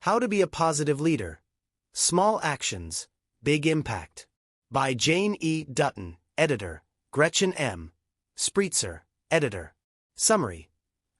How to be a positive leader. Small actions, big impact. By Jane E. Dutton, editor. Gretchen M. Spreitzer, editor. Summary.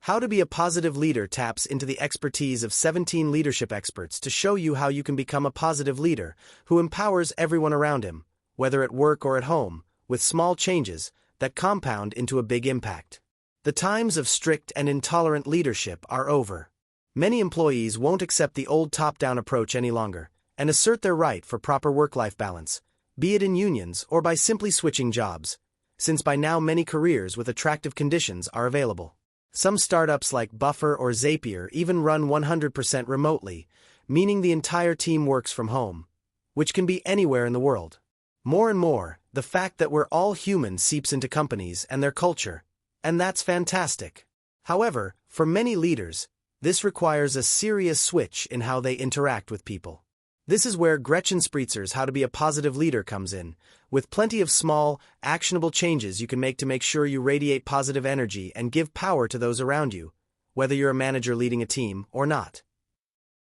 How to be a positive leader taps into the expertise of 17 leadership experts to show you how you can become a positive leader who empowers everyone around him, whether at work or at home, with small changes that compound into a big impact. The times of strict and intolerant leadership are over. Many employees won't accept the old top-down approach any longer and assert their right for proper work-life balance, be it in unions or by simply switching jobs, since by now many careers with attractive conditions are available. Some startups like Buffer or Zapier even run 100% remotely, meaning the entire team works from home, which can be anywhere in the world. More and more, the fact that we're all human seeps into companies and their culture, and that's fantastic. However, for many leaders, this requires a serious switch in how they interact with people. This is where Gretchen Spreitzer's How to Be a Positive Leader comes in, with plenty of small, actionable changes you can make to make sure you radiate positive energy and give power to those around you, whether you're a manager leading a team or not.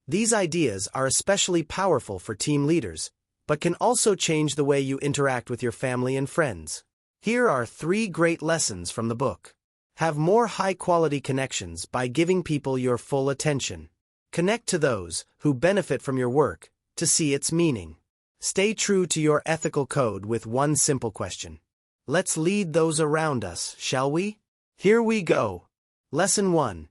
These ideas are especially powerful for team leaders, but can also change the way you interact with your family and friends. Here are 3 great lessons from the book. Have more high-quality connections by giving people your full attention. Connect to those who benefit from your work to see its meaning. Stay true to your ethical code with one simple question. Let's lead those around us, shall we? Here we go. Lesson 1.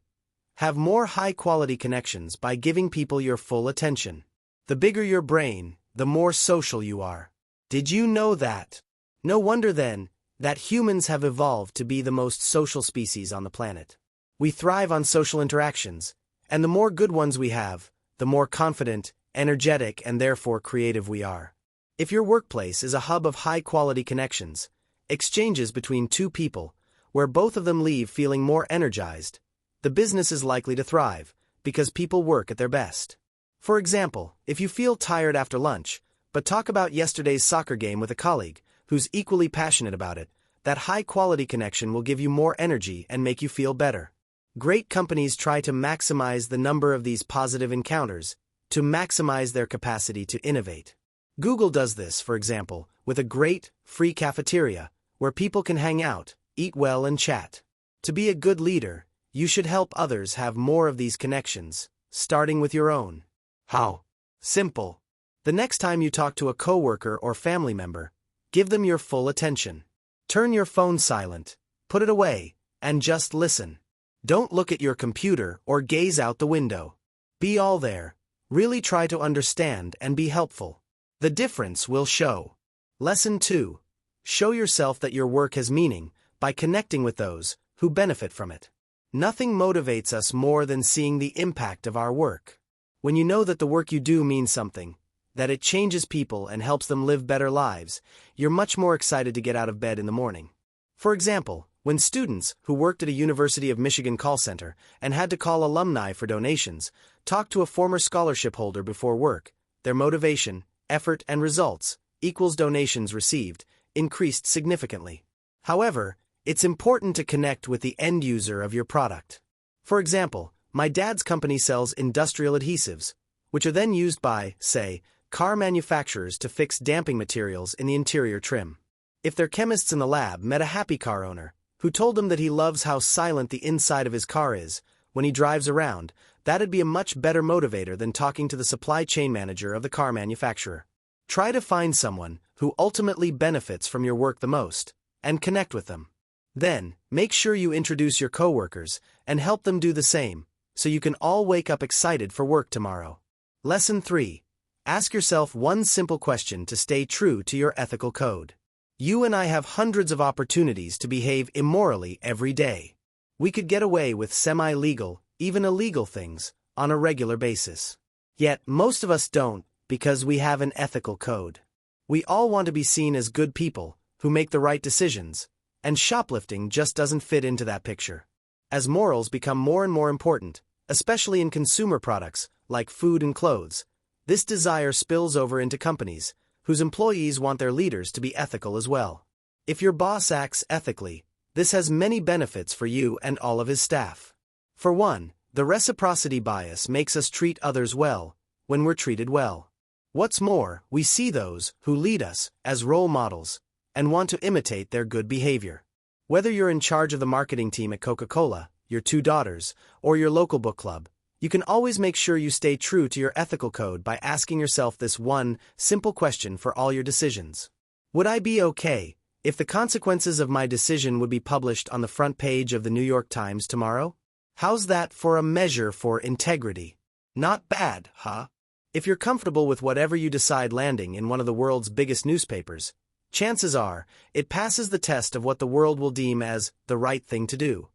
Have more high-quality connections by giving people your full attention. The bigger your brain, the more social you are. Did you know that? No wonder then that humans have evolved to be the most social species on the planet. We thrive on social interactions, and the more good ones we have, the more confident, energetic, and therefore creative we are. If your workplace is a hub of high-quality connections, exchanges between 2 people, where both of them leave feeling more energized, the business is likely to thrive, because people work at their best. For example, if you feel tired after lunch, but talk about yesterday's soccer game with a colleague who's equally passionate about it, that high-quality connection will give you more energy and make you feel better. Great companies try to maximize the number of these positive encounters to maximize their capacity to innovate. Google does this, for example, with a great, free cafeteria where people can hang out, eat well, and chat. To be a good leader, you should help others have more of these connections, starting with your own. How? Simple. The next time you talk to a coworker or family member, give them your full attention. Turn your phone silent, put it away, and just listen. Don't look at your computer or gaze out the window. Be all there. Really try to understand and be helpful. The difference will show. Lesson 2. Show yourself that your work has meaning by connecting with those who benefit from it. Nothing motivates us more than seeing the impact of our work. When you know that the work you do means something, that it changes people and helps them live better lives, you're much more excited to get out of bed in the morning. For example, when students who worked at a University of Michigan call center and had to call alumni for donations talked to a former scholarship holder before work, their motivation, effort, and results, equals donations received, increased significantly. However, it's important to connect with the end user of your product. For example, my dad's company sells industrial adhesives, which are then used by, say, car manufacturers to fix damping materials in the interior trim. If their chemists in the lab met a happy car owner, who told them that he loves how silent the inside of his car is when he drives around, that'd be a much better motivator than talking to the supply chain manager of the car manufacturer. Try to find someone who ultimately benefits from your work the most, and connect with them. Then, make sure you introduce your coworkers and help them do the same, so you can all wake up excited for work tomorrow. Lesson 3. Ask yourself one simple question to stay true to your ethical code. You and I have hundreds of opportunities to behave immorally every day. We could get away with semi-legal, even illegal things, on a regular basis. Yet, most of us don't, because we have an ethical code. We all want to be seen as good people, who make the right decisions, and shoplifting just doesn't fit into that picture. As morals become more and more important, especially in consumer products, like food and clothes, this desire spills over into companies, whose employees want their leaders to be ethical as well. If your boss acts ethically, this has many benefits for you and all of his staff. For one, The reciprocity bias makes us treat others well when we're treated well. What's more, we see those who lead us as role models and want to imitate their good behavior. Whether you're in charge of the marketing team at Coca-Cola, your 2 daughters, or your local book club, you can always make sure you stay true to your ethical code by asking yourself this one simple question for all your decisions. Would I be okay if the consequences of my decision would be published on the front page of the New York Times tomorrow? How's that for a measure for integrity? Not bad, huh? If you're comfortable with whatever you decide landing in one of the world's biggest newspapers, chances are it passes the test of what the world will deem as the right thing to do.